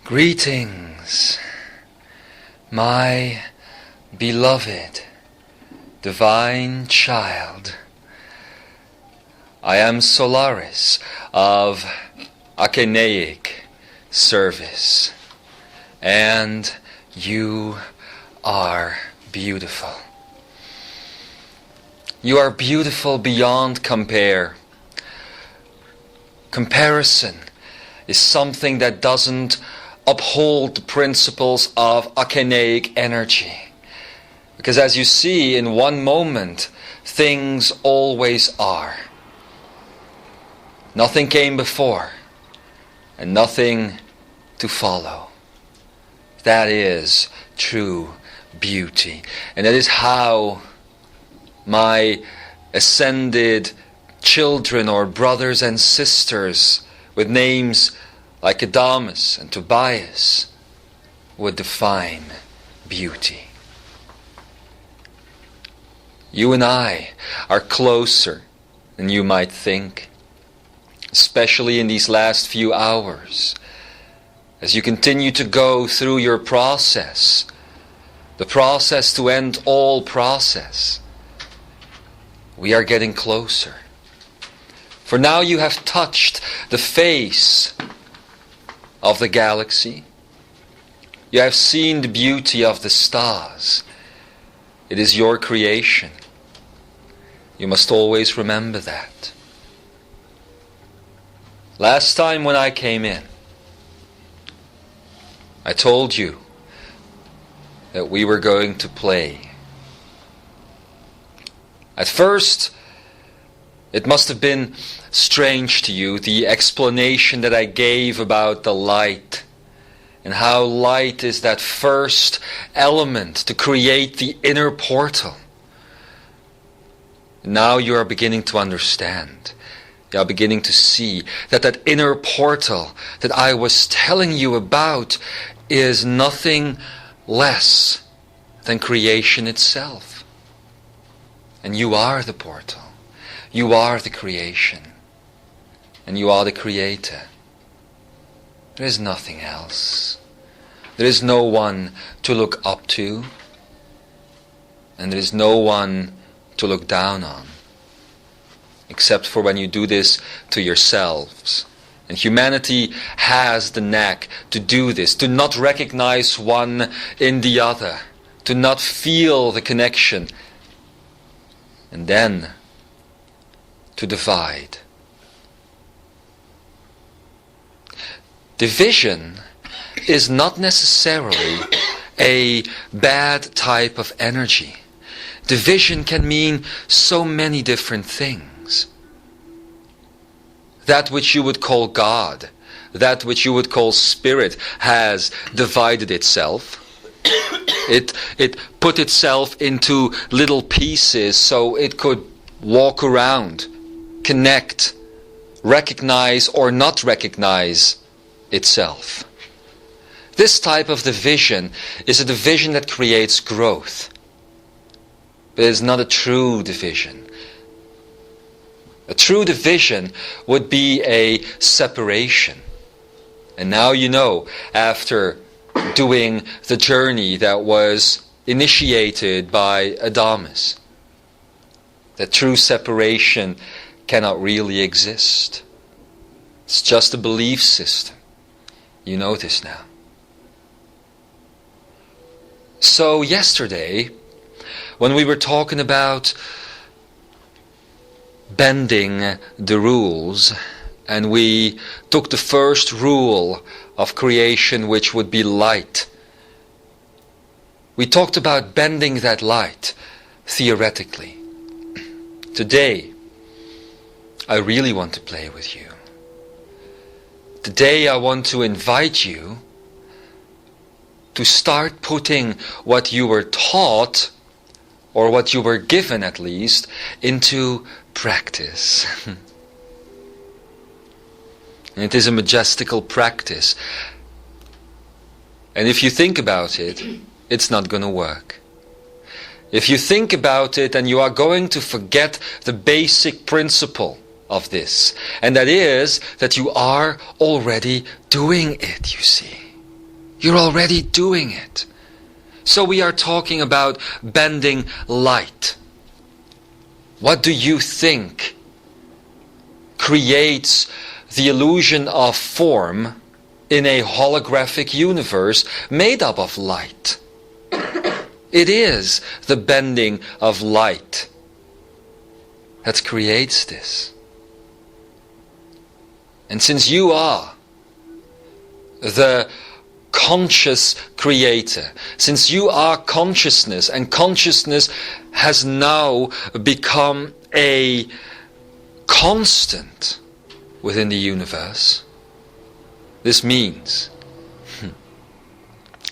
Greetings, my beloved divine child. I am Solarys of Achaenaic service, and you are beautiful. You are beautiful beyond compare. Comparison is something that doesn't uphold the principles of Achaenaic energy. Because as you see, in one moment, things always are. Nothing came before, and nothing to follow. That is true beauty. And that is how my ascended children or brothers and sisters with names like Adamus and Tobias would define beauty. You and I are closer than you might think, especially in these last few hours. As you continue to go through your process, the process to end all process, we are getting closer. For now you have touched the face of the galaxy. You have seen the beauty of the stars. It is your creation. You must always remember that. Last time when I came in, I told you that we were going to play. At first, it must have been strange to you, the explanation that I gave about the light, and how light is that first element to create the inner portal. Now you are beginning to understand. You are beginning to see that that inner portal that I was telling you about is nothing less than creation itself. And you are the portal. You are the creation. And you are the creator. There is nothing else. There is no one to look up to. And there is no one to look down on. Except for when you do this to yourselves. And humanity has the knack to do this, to not recognize one in the other, to not feel the connection, and then to divide. Division is not necessarily a bad type of energy. Division can mean so many different things. That which you would call God, that which you would call spirit, has divided itself. It put itself into little pieces so it could walk around, connect, recognize or not recognize itself. This type of division is a division that creates growth. But it is not a true division. A true division would be a separation. And now you know, after doing the journey that was initiated by Adamus, that true separation cannot really exist. It's just a belief system. You know this now. So yesterday, when we were talking about bending the rules, and we took the first rule of creation, which would be light. We talked about bending that light theoretically. Today, I really want to play with you. Today I want to invite you to start putting what you were taught, or what you were given at least, into practice. And it is a majestical practice. And if you think about it, it's not going to work. If you think about it, and you are going to forget the basic principle of this, and that is that you are already doing it, you see. You're already doing it. So we are talking about bending light. What do you think creates the illusion of form in a holographic universe made up of light? It is the bending of light that creates this. And since you are the conscious creator, since you are consciousness, and consciousness has now become a constant within the universe, this means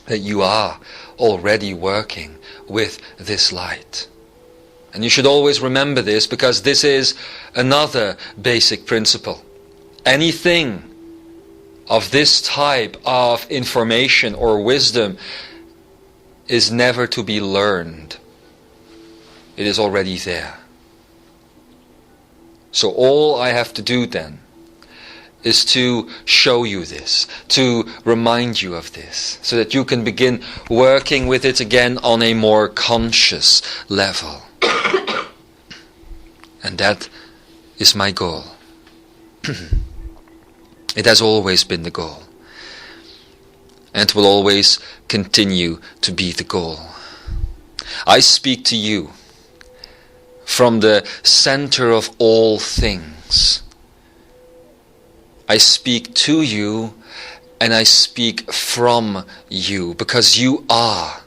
that you are already working with this light. And you should always remember this, because this is another basic principle. Anything of this type of information or wisdom is never to be learned. It is already there. So all I have to do then is to show you this, to remind you of this, so that you can begin working with it again on a more conscious level. And that is my goal. It has always been the goal. And will always continue to be the goal. I speak to you from the center of all things. I speak to you and I speak from you, because you are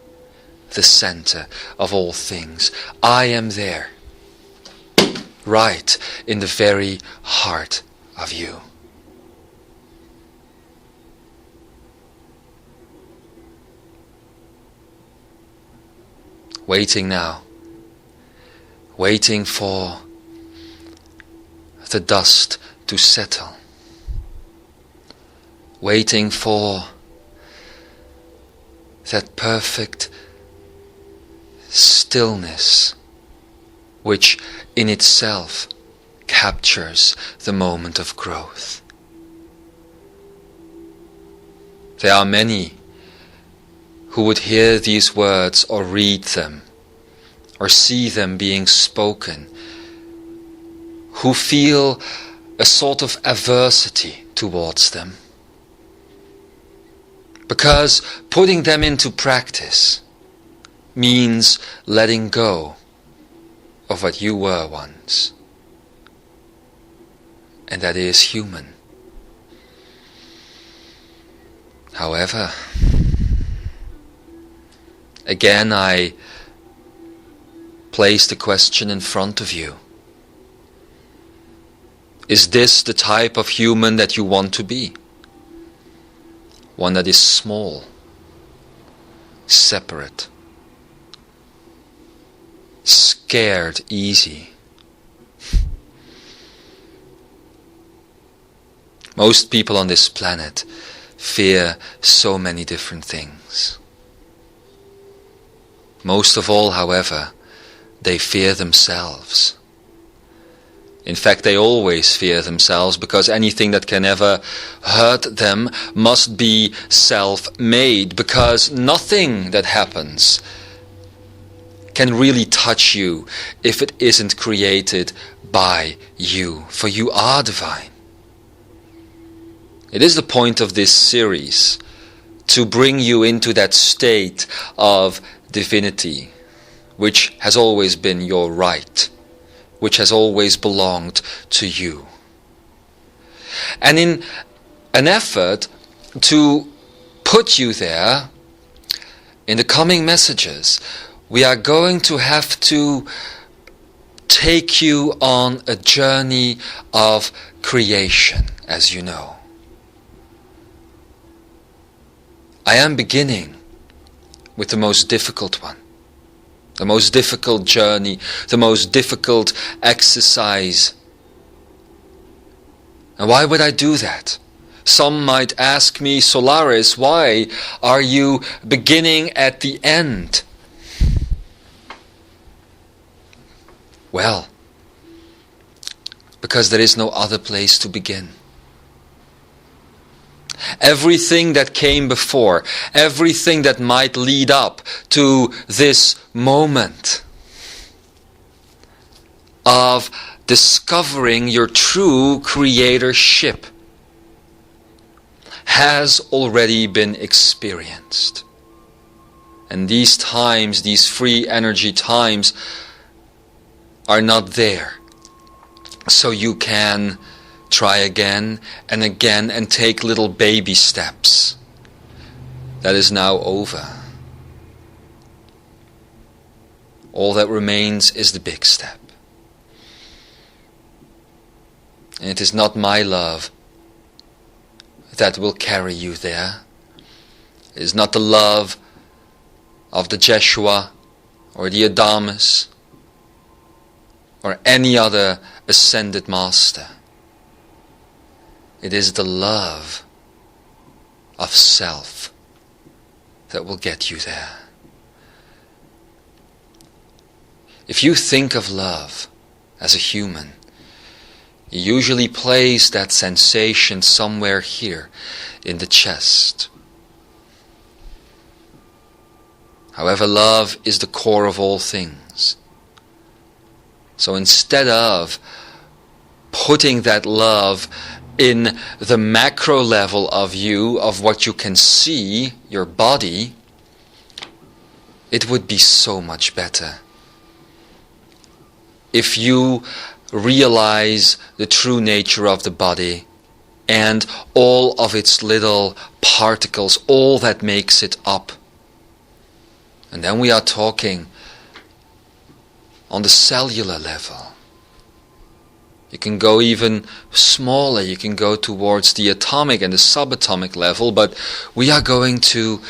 the center of all things. I am there, right in the very heart of you. Waiting now, waiting for the dust to settle, waiting for that perfect stillness which in itself captures the moment of growth. There are many who would hear these words or read them or see them being spoken, who feel a sort of aversity towards them, because putting them into practice means letting go of what you were once, and that is human. However, again I place the question in front of you. Is this the type of human that you want to be? One that is small, separate, scared easy. Most people on this planet fear so many different things. Most of all, however, they fear themselves. In fact, they always fear themselves, because anything that can ever hurt them must be self-made, because nothing that happens can really touch you if it isn't created by you, for you are divine. It is the point of this series to bring you into that state of divinity, which has always been your right, which has always belonged to you. And in an effort to put you there, in the coming messages, we are going to have to take you on a journey of creation, as you know. I am beginning with the most difficult one, the most difficult journey, the most difficult exercise. And why would I do that? Some might ask me, Solarys, why are you beginning at the end? Well, because there is no other place to begin. Everything that came before, everything that might lead up to this moment of discovering your true creatorship has already been experienced. And these times, these free energy times, are not there. So you can try again and again and take little baby steps. That is now over. All that remains is the big step. And it is not my love that will carry you there. It is not the love of the Jeshua or the Adamus or any other ascended master. It is the love of self that will get you there. If you think of love as a human, you usually place that sensation somewhere here in the chest. However, love is the core of all things. So instead of putting that love in the macro level of you, of what you can see, your body, it would be so much better if you realize the true nature of the body and all of its little particles, all that makes it up. And then we are talking on the cellular level. You can go even smaller, you can go towards the atomic and the subatomic level, but we are going to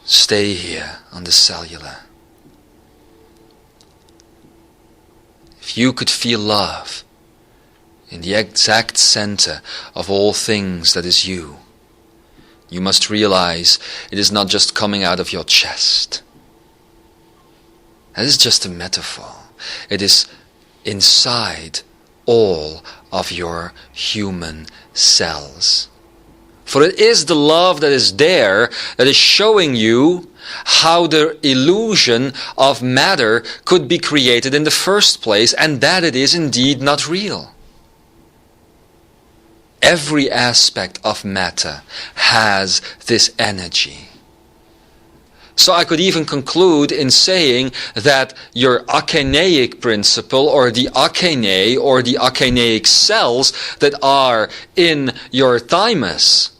stay here on the cellular. If you could feel love in the exact center of all things that is you, you must realize it is not just coming out of your chest. That is just a metaphor. It is inside all of your human cells. For it is the love that is there that is showing you how the illusion of matter could be created in the first place, and that it is indeed not real. Every aspect of matter has this energy. So I could even conclude in saying that your achenaic principle, or the achene, or the achenaic cells that are in your thymus,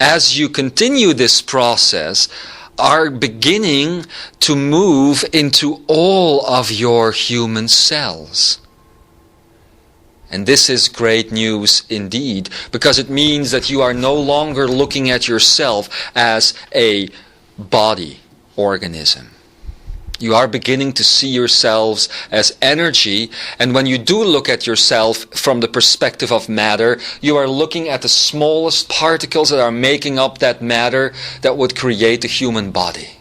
as you continue this process, are beginning to move into all of your human cells. And this is great news indeed, because it means that you are no longer looking at yourself as a body organism. You are beginning to see yourselves as energy, and when you do look at yourself from the perspective of matter, you are looking at the smallest particles that are making up that matter that would create the human body.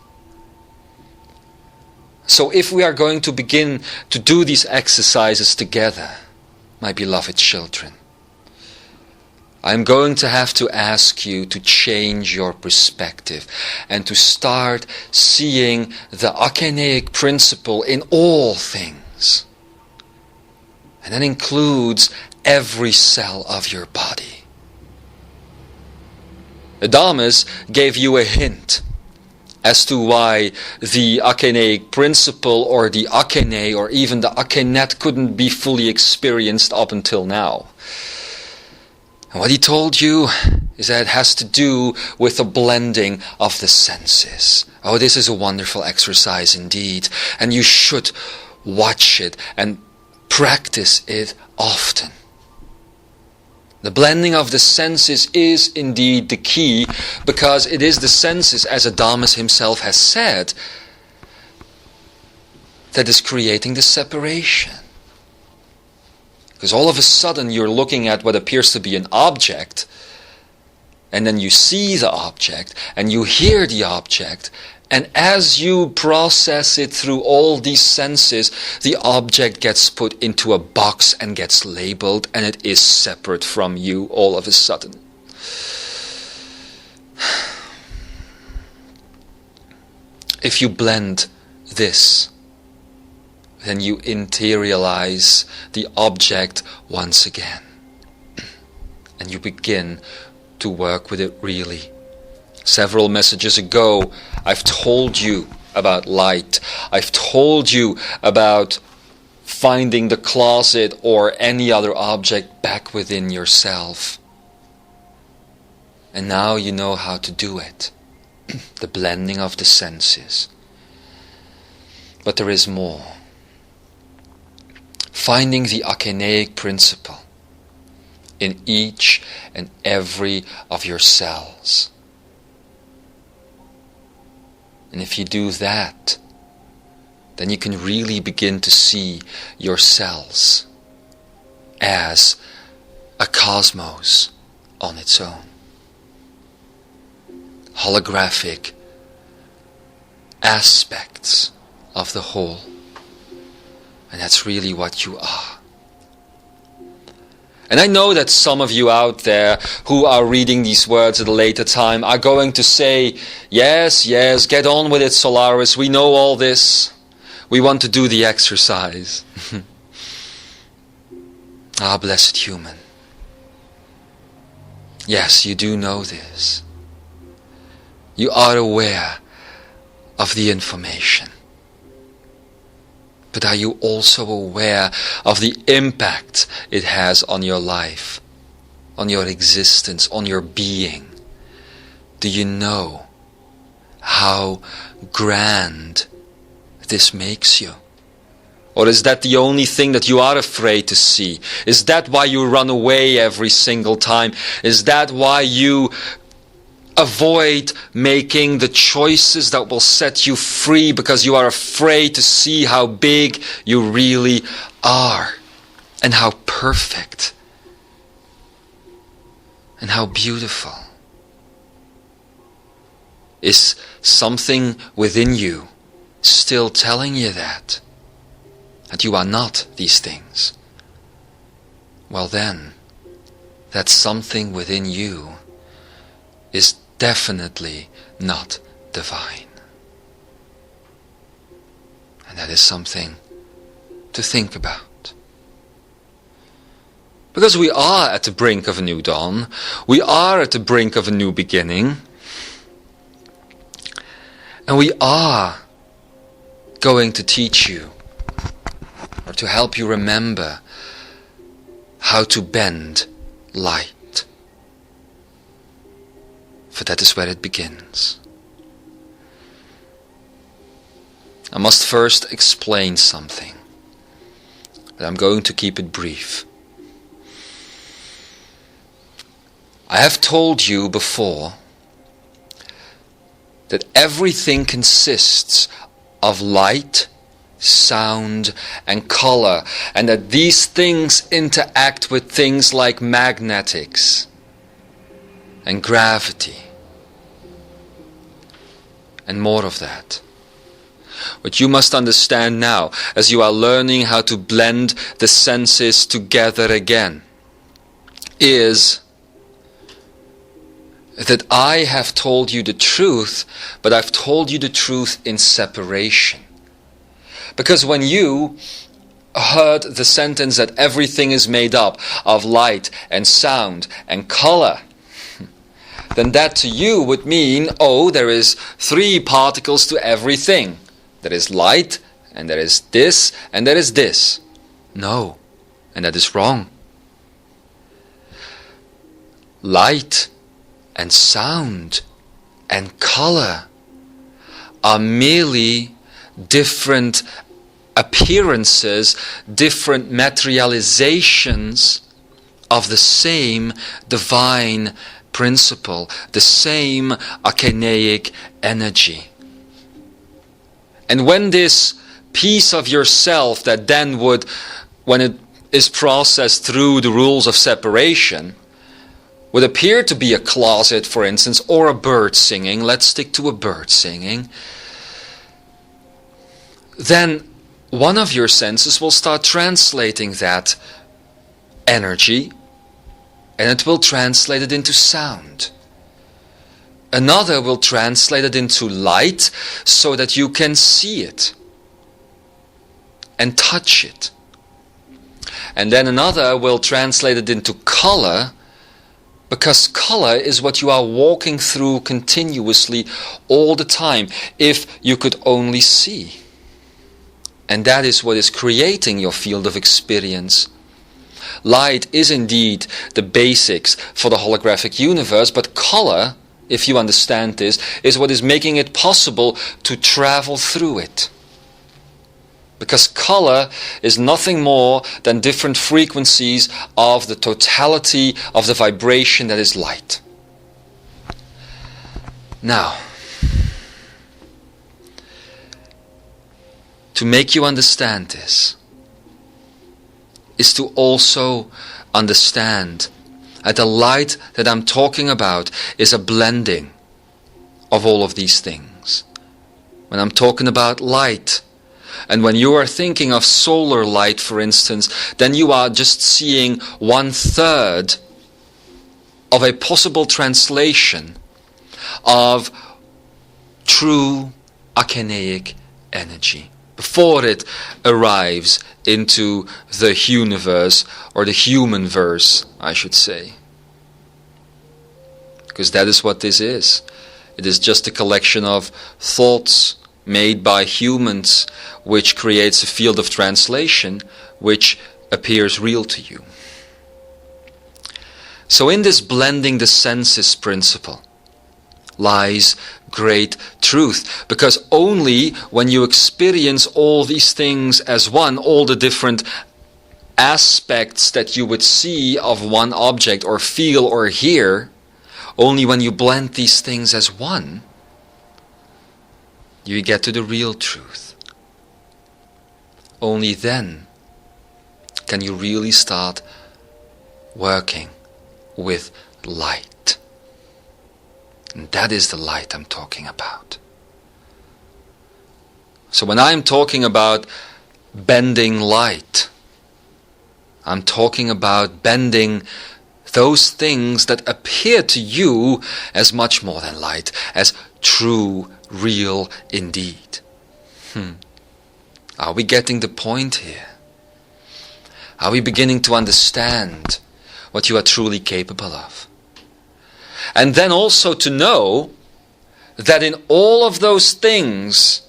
So if we are going to begin to do these exercises together, my beloved children, I'm going to have to ask you to change your perspective and to start seeing the achenaic principle in all things. And that includes every cell of your body. Adamus gave you a hint as to why the achenaic principle or the achene or even the achenet couldn't be fully experienced up until now. And what he told you is that it has to do with the blending of the senses. Oh, this is a wonderful exercise indeed, and you should watch it and practice it often. The blending of the senses is indeed the key, because it is the senses, as Adamus himself has said, that is creating the separation. Because all of a sudden you're looking at what appears to be an object, and then you see the object, and you hear the object, and as you process it through all these senses, the object gets put into a box and gets labeled, and it is separate from you all of a sudden. If you blend this, then you interiorize the object once again. And you begin to work with it really. Several messages ago, I've told you about light. I've told you about finding the closet or any other object back within yourself. And now you know how to do it. The blending of the senses. But there is more. Finding the akenaic principle in each and every of your cells. And if you do that, then you can really begin to see your cells as a cosmos on its own. Holographic aspects of the whole. And that's really what you are. And I know that some of you out there who are reading these words at a later time are going to say, yes, get on with it, Solarys. We know all this. We want to do the exercise. Ah, blessed human. Yes, you do know this. You are aware of the information. But are you also aware of the impact it has on your life, on your existence, on your being? Do you know how grand this makes you? Or is that the only thing that you are afraid to see? Is that why you run away every single time? Is that why you avoid making the choices that will set you free, because you are afraid to see how big you really are and how perfect and how beautiful? Is something within you still telling you that you are not these things? Well then, that something within you is definitely not divine. And that is something to think about. Because we are at the brink of a new dawn. We are at the brink of a new beginning. And we are going to teach you, or to help you remember, how to bend light. For that is where it begins. I must first explain something, but I'm going to keep it brief. I have told you before that everything consists of light, sound, and color, and that these things interact with things like magnetics and gravity, and more of that. What you must understand now, as you are learning how to blend the senses together again, is that I have told you the truth, but I've told you the truth in separation. Because when you heard the sentence that everything is made up of light and sound and color, then that to you would mean, oh, there is 3 particles to everything. There is light, and there is this, and there is this. No, and that is wrong. Light and sound and color are merely different appearances, different materializations of the same divine principle, the same akenaic energy. And when this piece of yourself that then would, when it is processed through the rules of separation, would appear to be a closet, for instance, or a bird singing, let's stick to a bird singing, then one of your senses will start translating that energy and it will translate it into sound. Another will translate it into light so that you can see it and touch it. And then another will translate it into color, because color is what you are walking through continuously all the time, if you could only see. And that is what is creating your field of experience. Light is indeed the basics for the holographic universe, but color, if you understand this, is what is making it possible to travel through it. Because color is nothing more than different frequencies of the totality of the vibration that is light. Now, to make you understand this, is to also understand that the light that I'm talking about is a blending of all of these things. When I'm talking about light, and when you are thinking of solar light, for instance, then you are just seeing 1/3 of a possible translation of true arcanaic energy before it arrives into the universe, or the human verse, I should say. Because that is what this is. It is just a collection of thoughts made by humans, which creates a field of translation which appears real to you. So in this blending the senses principle lies great truth, because only when you experience all these things as one, all the different aspects that you would see of one object or feel or hear, only when you blend these things as one, you get to the real truth. Only then can you really start working with light. And that is the light I'm talking about. So when I'm talking about bending light, I'm talking about bending those things that appear to you as much more than light, as true, real indeed. Are we getting the point here? Are we beginning to understand what you are truly capable of? And then also to know that in all of those things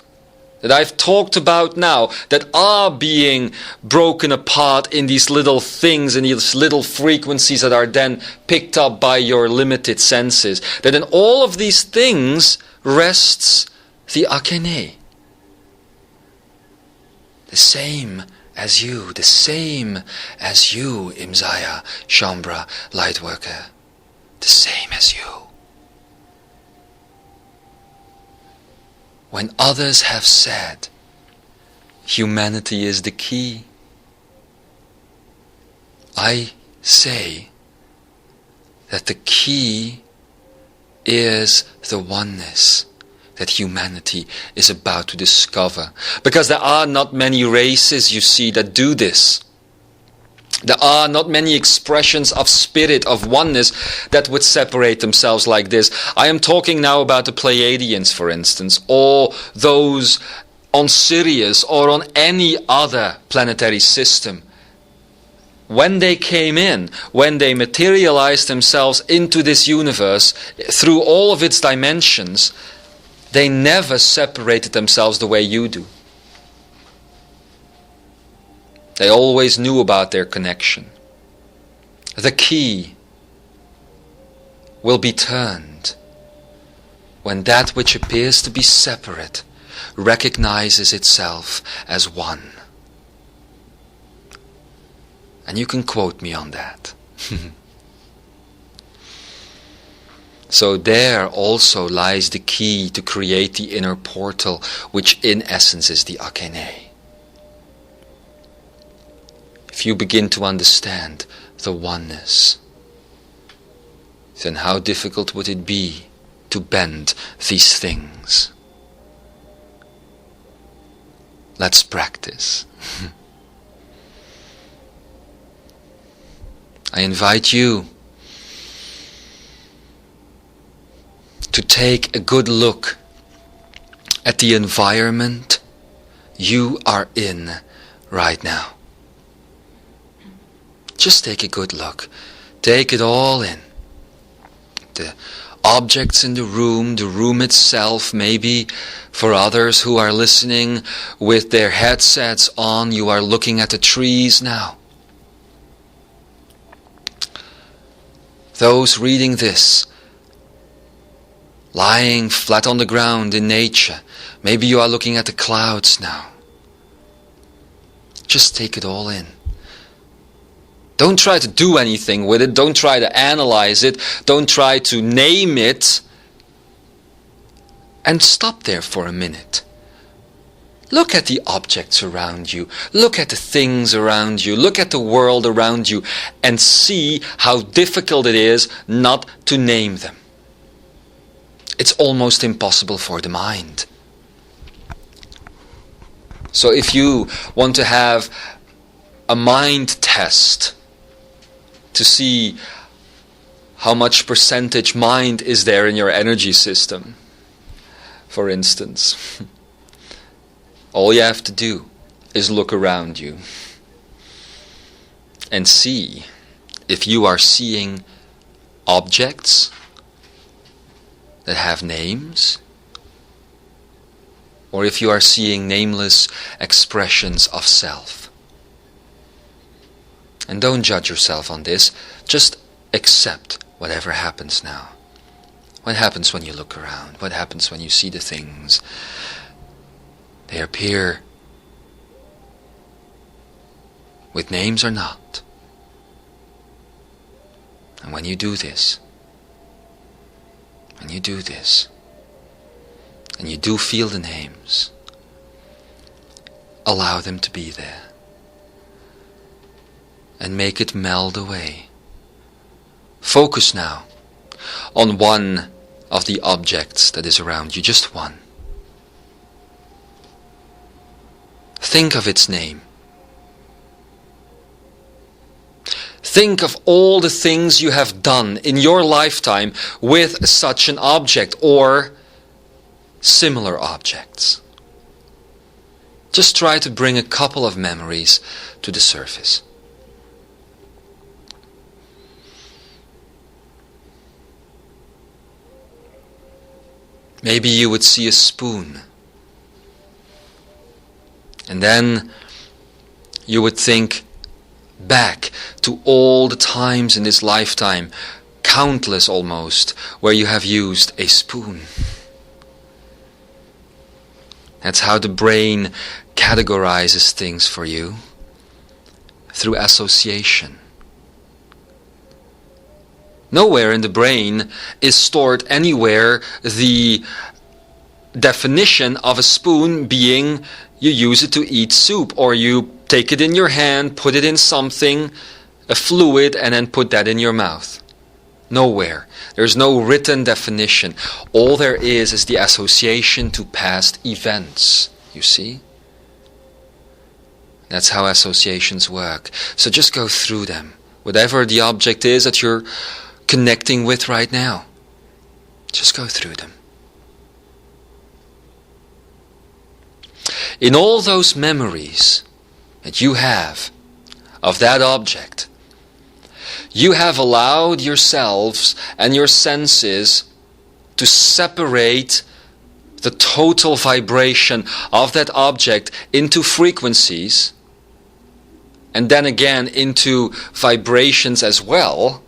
that I've talked about now, that are being broken apart in these little things, in these little frequencies that are then picked up by your limited senses, that in all of these things rests the arcane. The same as you, Imzaia, Shambra, Lightworker, the same as you. When others have said humanity is the key, I say that the key is the oneness that humanity is about to discover. Because there are not many races, you see, that do this. There are not many expressions of spirit, of oneness, that would separate themselves like this. I am talking now about the Pleiadians, for instance, or those on Sirius, or on any other planetary system. When they came in, when they materialized themselves into this universe, through all of its dimensions, they never separated themselves the way you do. They always knew about their connection. The key will be turned when that which appears to be separate recognizes itself as one. And you can quote me on that. So there also lies the key to create the inner portal, which in essence is the arcane. If you begin to understand the oneness, then how difficult would it be to bend these things? Let's practice. I invite you to take a good look at the environment you are in right now. Just take a good look. Take it all in. The objects in the room itself, maybe for others who are listening with their headsets on, you are looking at the trees now. Those reading this, lying flat on the ground in nature, maybe you are looking at the clouds now. Just take it all in. Don't try to do anything with it. Don't try to analyze it. Don't try to name it. And stop there for a minute. Look at the objects around you. Look at the things around you. Look at the world around you. And see how difficult it is not to name them. It's almost impossible for the mind. So if you want to have a mind test to see how much percentage mind is there in your energy system, for instance, all you have to do is look around you and see if you are seeing objects that have names, or if you are seeing nameless expressions of self. And don't judge yourself on this. Just accept whatever happens now. What happens when you look around? What happens when you see the things? They appear with names or not. And when you do this, and you do feel the names, allow them to be there. And make it meld away. Focus now on one of the objects that is around you, just one. Think of its name. Think of all the things you have done in your lifetime with such an object or similar objects. Just try to bring a couple of memories to the surface. Maybe you would see a spoon. And then you would think back to all the times in this lifetime, countless almost, where you have used a spoon. That's how the brain categorizes things for you, through association. Nowhere in the brain is stored anywhere the definition of a spoon being you use it to eat soup, or you take it in your hand, put it in something, a fluid, and then put that in your mouth. Nowhere. There's no written definition. All there is the association to past events, you see? That's how associations work. So just go through them. Whatever the object is that you're connecting with right now, just go through them. In all those memories that you have of that object, you have allowed yourselves and your senses to separate the total vibration of that object into frequencies, and then again into vibrations as well,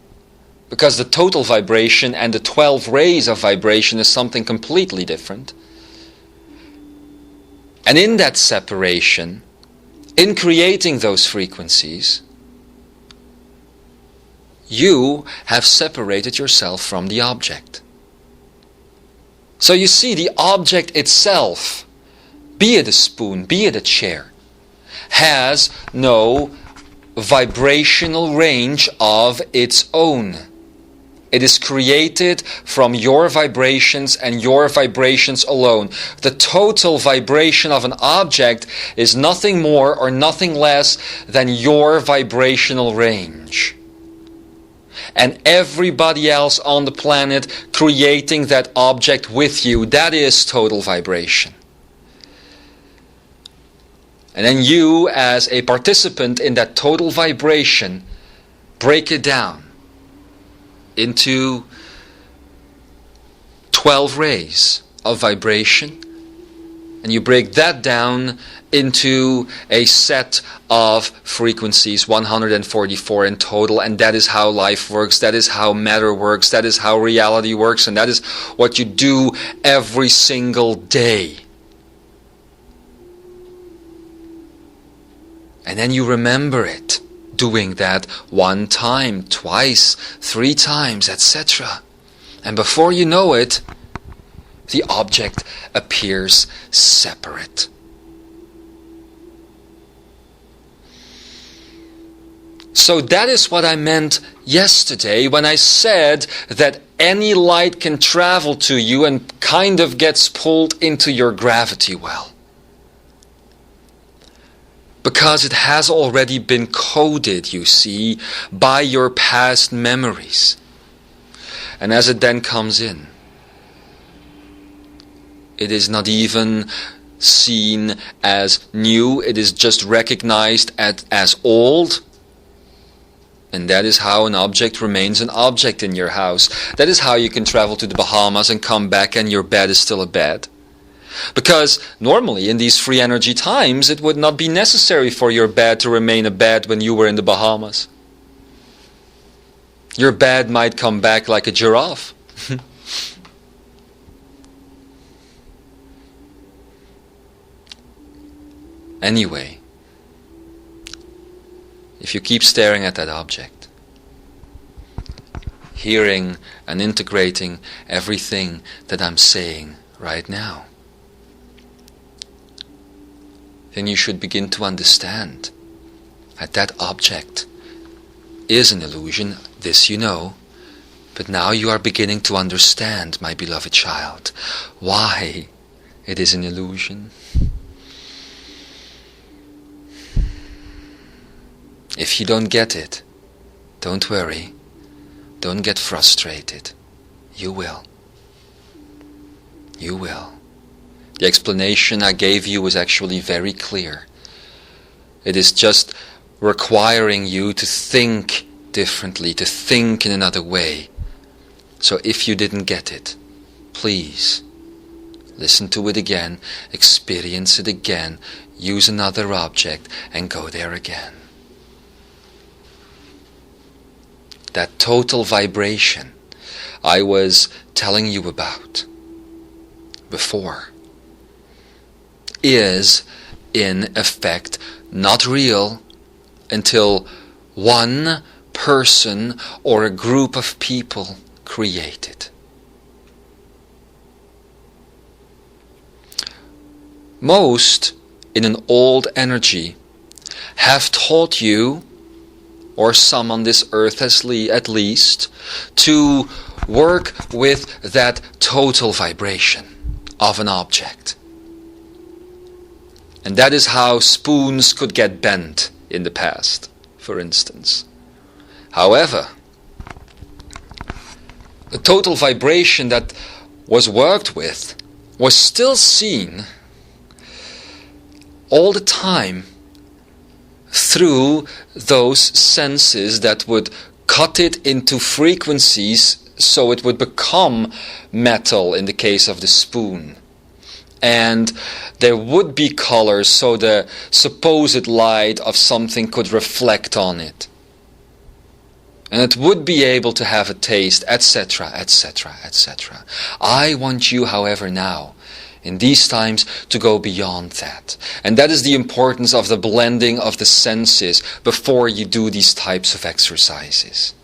because the total vibration and the 12 rays of vibration is something completely different. And in that separation, in creating those frequencies, you have separated yourself from the object. So you see, the object itself, be it a spoon, be it a chair, has no vibrational range of its own. It is created from your vibrations and your vibrations alone. The total vibration of an object is nothing more or nothing less than your vibrational range. and everybody else on the planet creating that object with you. That is total vibration. And then you, as a participant in that total vibration, break it down into 12 rays of vibration. And you break that down into a set of frequencies, 144 in total. And that is how life works. That is how matter works. That is how reality works. And that is what you do every single day. And then you remember it, doing that 1 time, twice, 3 times, etc. And before you know it, the object appears separate. So that is what I meant yesterday when I said that any light can travel to you and kind of gets pulled into your gravity well. Because it has already been coded, you see, by your past memories. And as it then comes in, it is not even seen as new, it is just recognized as old. And that is how an object remains an object in your house. That is how you can travel to the Bahamas and come back and your bed is still a bed. Because normally in these free energy times it would not be necessary for your bed to remain a bed when you were in the Bahamas. Your bed might come back like a giraffe. Anyway, if you keep staring at that object, hearing and integrating everything that I'm saying right now, then you should begin to understand that that object is an illusion. This you know. But now you are beginning to understand, my beloved child, why it is an illusion. If you don't get it, don't worry. Don't get frustrated. You will. You will. The explanation I gave you was actually very clear. It is just requiring you to think differently, to think in another way. So if you didn't get it, please listen to it again, experience it again, use another object and go there again. That total vibration I was telling you about before is in effect not real until one person or a group of people create it. Most in an old energy have taught you, or some on this earth at least, to work with that total vibration of an object. And that is how spoons could get bent in the past, for instance. However, the total vibration that was worked with was still seen all the time through those senses that would cut it into frequencies so it would become metal in the case of the spoon. And there would be colors so the supposed light of something could reflect on it. And it would be able to have a taste, etc., etc., etc. I want you, however, now, in these times, to go beyond that. And that is the importance of the blending of the senses before you do these types of exercises.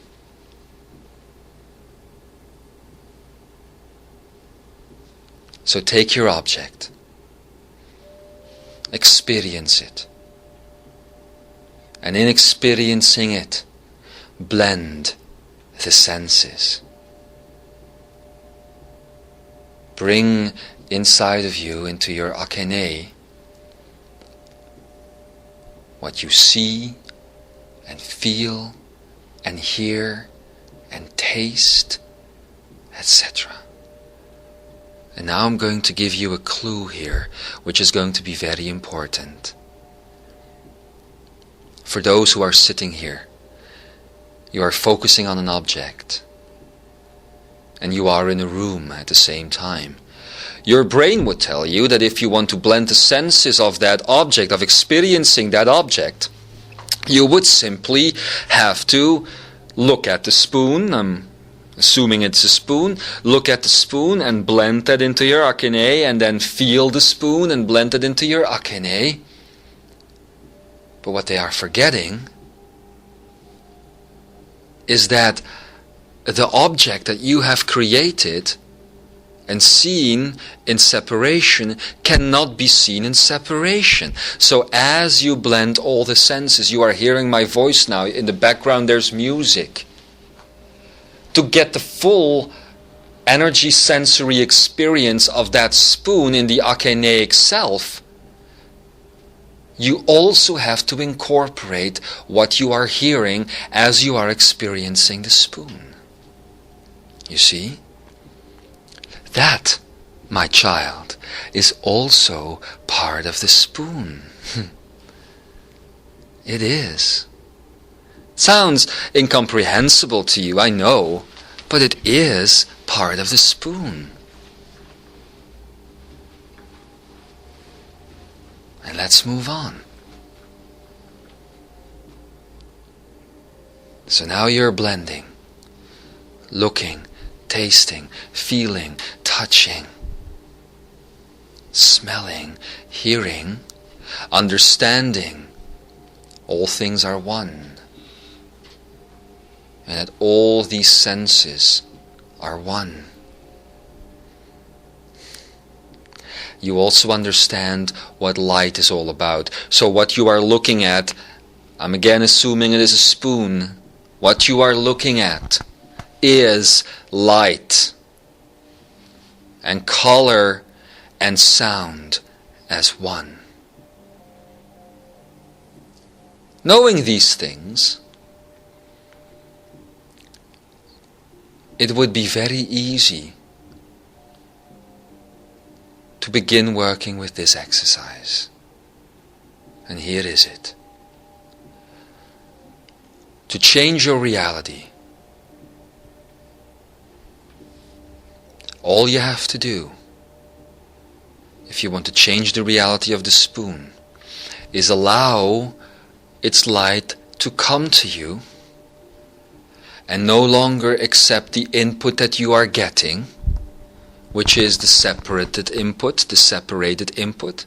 So take your object, experience it, and in experiencing it, blend the senses. Bring inside of you, into your akene, what you see and feel and hear and taste, etc. And now I'm going to give you a clue here, which is going to be very important. For those who are sitting here, you are focusing on an object, and you are in a room at the same time. Your brain would tell you that if you want to blend the senses of that object, of experiencing that object, you would simply have to look at the spoon. I'm assuming it's a spoon. Look at the spoon and blend that into your akine, and then feel the spoon and blend it into your akine. But what they are forgetting is that the object that you have created and seen in separation cannot be seen in separation. So as you blend all the senses, you are hearing my voice now. In the background there's music. To get the full energy sensory experience of that spoon in the akineic self, you also have to incorporate what you are hearing as you are experiencing the spoon. You see? That, my child, is also part of the spoon. It is. Sounds incomprehensible to you, I know, but it is part of the spoon. And let's move on. So now you're blending, looking, tasting, feeling, touching, smelling, hearing, understanding. All things are one. And that all these senses are one. You also understand what light is all about. So what you are looking at, I'm again assuming it is a spoon. What you are looking at is light and color and sound as one. Knowing these things, it would be very easy to begin working with this exercise. And here is it. To change your reality, all you have to do, if you want to change the reality of the spoon, is allow its light to come to you and no longer accept the input that you are getting, which is the separated input, the separated input,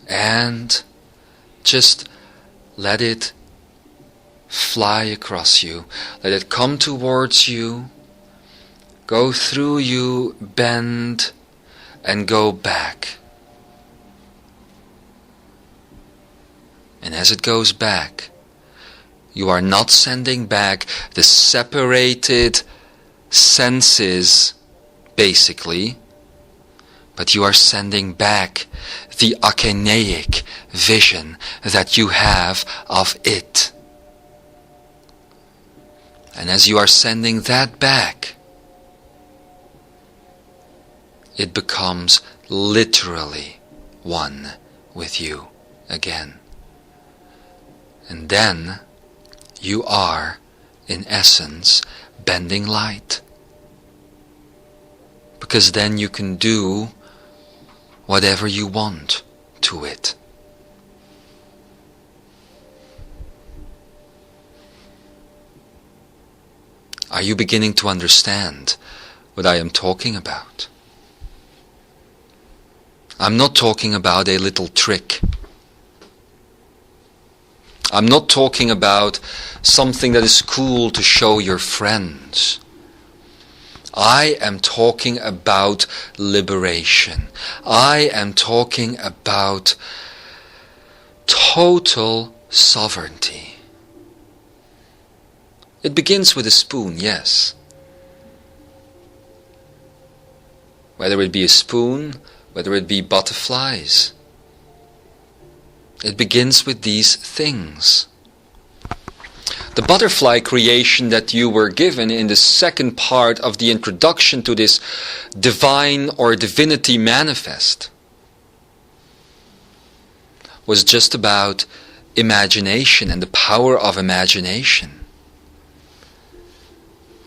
and just let it fly across you. Let it come towards you, go through you, bend, and go back. And as it goes back, you are not sending back the separated senses, basically, but you are sending back the akineic vision that you have of it. And as you are sending that back, it becomes literally one with you again. And then you are, in essence, bending light. Because then you can do whatever you want to it. Are you beginning to understand what I am talking about? I'm not talking about a little trick. I'm not talking about something that is cool to show your friends. I am talking about liberation. I am talking about total sovereignty. It begins with a spoon, yes. Whether it be a spoon, whether it be butterflies. It begins with these things. The butterfly creation that you were given in the second part of the introduction to this divine or divinity manifest was just about imagination and the power of imagination.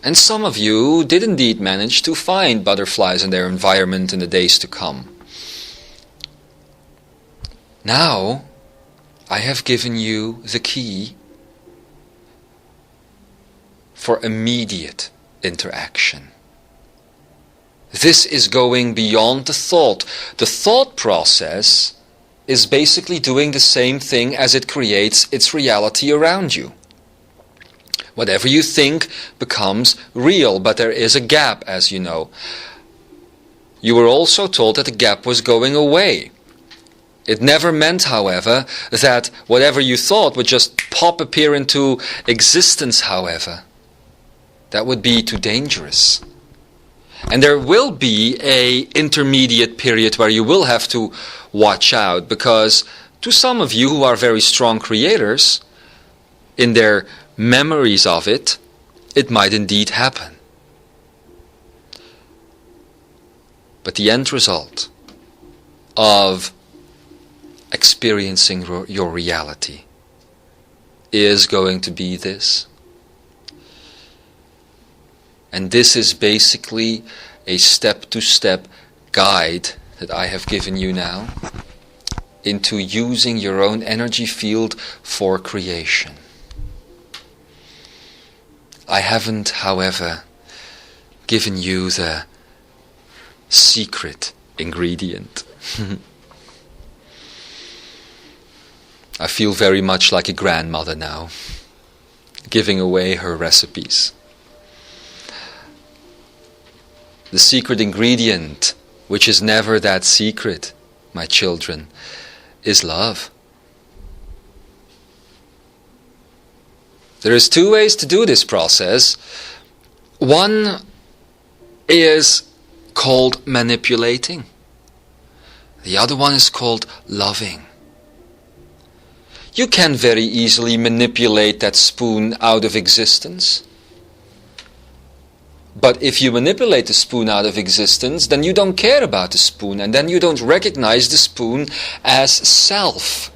And some of you did indeed manage to find butterflies in their environment in the days to come. Now, I have given you the key for immediate interaction. This is going beyond the thought. The thought process is basically doing the same thing as it creates its reality around you. Whatever you think becomes real, but there is a gap, as you know. You were also told that the gap was going away. It never meant, however, that whatever you thought would just appear into existence, however. That would be too dangerous. And there will be an intermediate period where you will have to watch out, because to some of you who are very strong creators, in their memories of it, it might indeed happen. But the end result of experiencing your reality is going to be this. And this is basically a step-to-step guide that I have given you now into using your own energy field for creation. I haven't, however, given you the secret ingredient. I feel very much like a grandmother now, giving away her recipes. The secret ingredient, which is never that secret, my children, is love. There is two ways to do this process. One is called manipulating. The other one is called loving. You can very easily manipulate that spoon out of existence. But if you manipulate the spoon out of existence, then you don't care about the spoon, and then you don't recognize the spoon as self.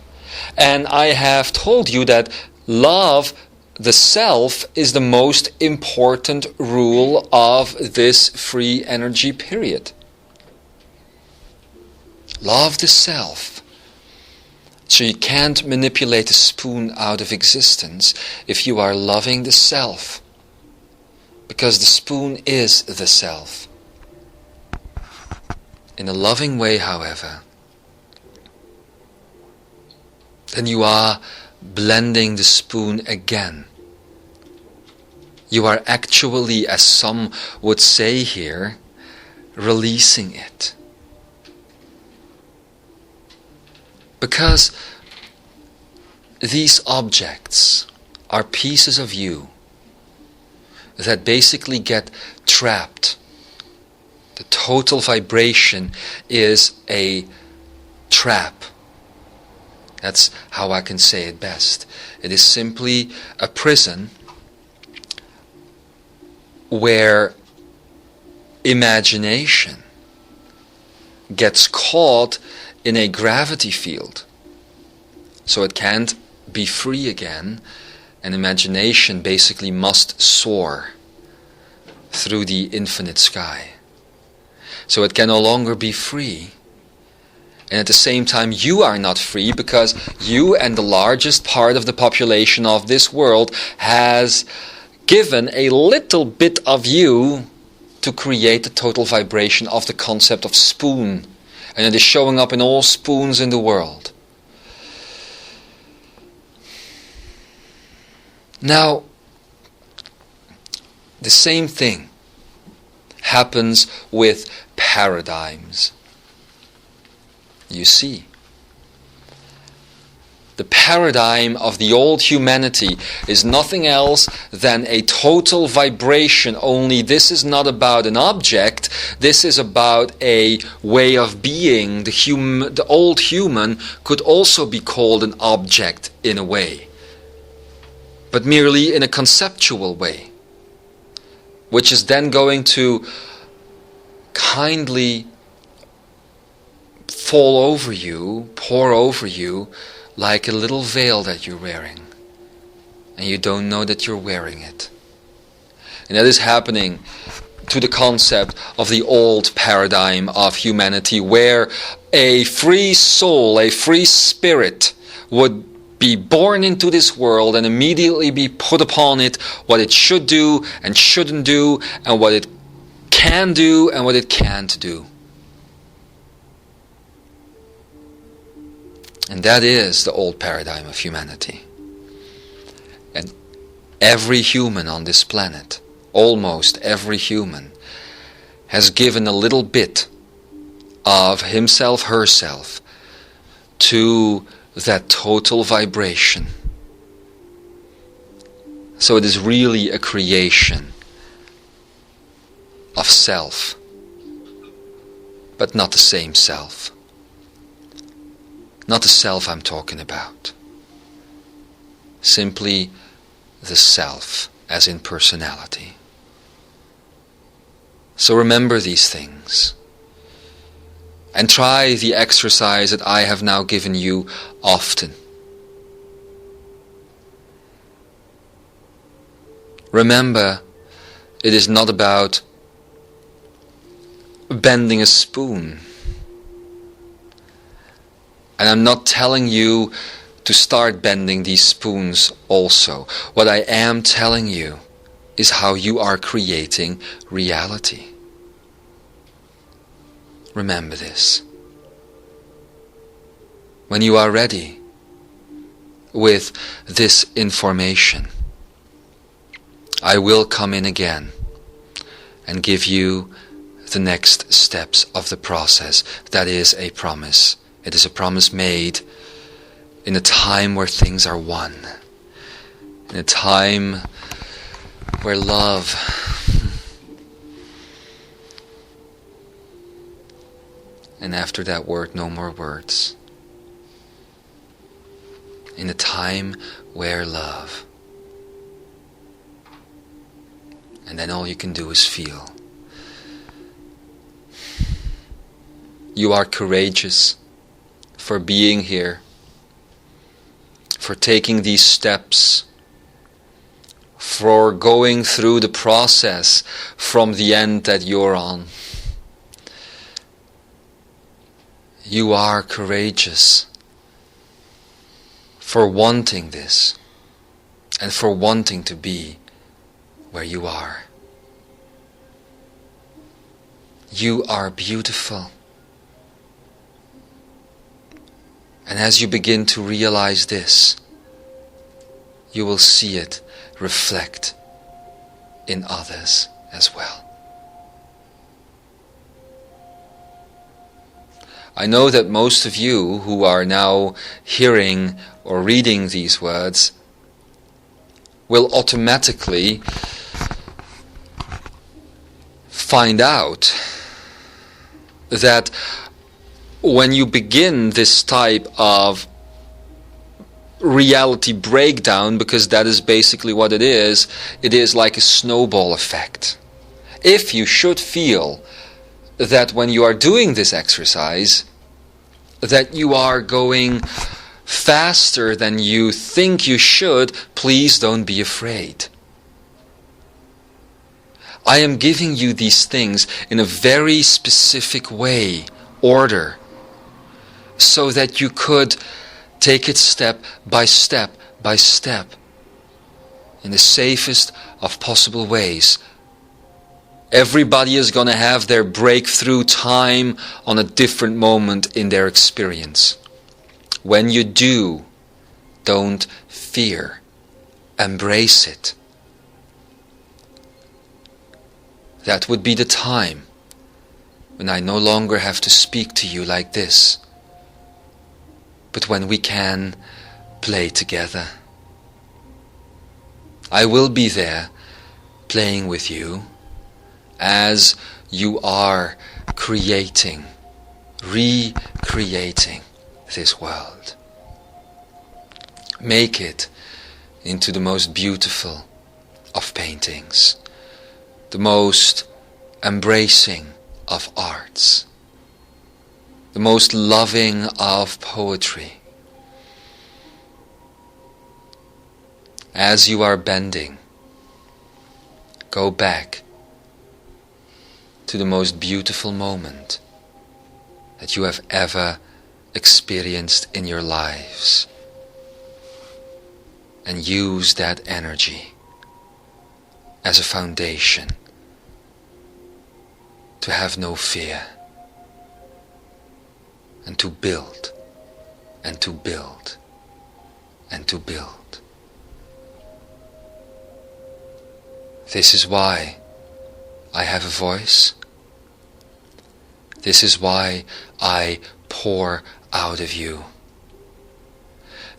And I have told you that love, the self, is the most important rule of this free energy period. Love the self. So you can't manipulate the spoon out of existence if you are loving the self. Because the spoon is the self. In a loving way, however, then you are blending the spoon again. You are actually, as some would say here, releasing it. Because these objects are pieces of you that basically get trapped. The total vibration is a trap. That's how I can say it best. It is simply a prison where imagination gets caught in a gravity field. So it can't be free again, and imagination basically must soar through the infinite sky. So it can no longer be free. And at the same time, you are not free, because you and the largest part of the population of this world has given a little bit of you to create the total vibration of the concept of spoon. And it is showing up in all spoons in the world. Now, the same thing happens with paradigms. You see, the paradigm of the old humanity is nothing else than a total vibration, only this is not about an object, this is about a way of being. The old human could also be called an object in a way. but merely in a conceptual way, which is then going to kindly fall over you, pour over you, like a little veil that you're wearing, and you don't know that you're wearing it. And that is happening to the concept of the old paradigm of humanity, where a free soul, a free spirit, would be born into this world and immediately be put upon it what it should do and shouldn't do, and what it can do and what it can't do. And that is the old paradigm of humanity. And every human on this planet, almost every human, has given a little bit of himself, herself, to that total vibration. So it is really a creation of self, but not the same self. Not the self I'm talking about. Simply the self, as in personality. So remember these things. And try the exercise that I have now given you often. Remember, it is not about bending a spoon. And I'm not telling you to start bending these spoons also. What I am telling you is how you are creating reality. Remember this. When you are ready with this information, I will come in again and give you the next steps of the process. That is a promise. It is a promise made in a time where things are one. In a time where love and after that word, no more words. In a time where love. And then all you can do is feel. You are courageous for being here, for taking these steps, for going through the process from the end that you're on. You are courageous for wanting this and for wanting to be where you are. You are beautiful. And as you begin to realize this, you will see it reflect in others as well. I know that most of you who are now hearing or reading these words will automatically find out that when you begin this type of reality breakdown, because that is basically what it is like a snowball effect. If you should feel that when you are doing this exercise, that you are going faster than you think you should, please don't be afraid. I am giving you these things in a very specific way, order, so that you could take it step by step by step in the safest of possible ways. Everybody is going to have their breakthrough time on a different moment in their experience. When you do, don't fear. Embrace it. That would be the time when I no longer have to speak to you like this, but when we can play together. I will be there playing with you as you are creating, recreating this world. Make it into the most beautiful of paintings, the most embracing of arts, the most loving of poetry. As you are bending, go back to the most beautiful moment that you have ever experienced in your lives, and use that energy as a foundation to have no fear, and to build and to build and to build. This is why I have a voice. This is why I pour out of you.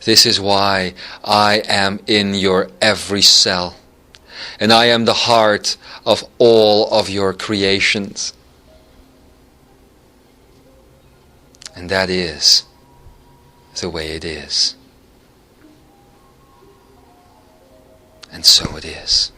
This is why I am in your every cell, and I am the heart of all of your creations. And that is the way it is. And so it is.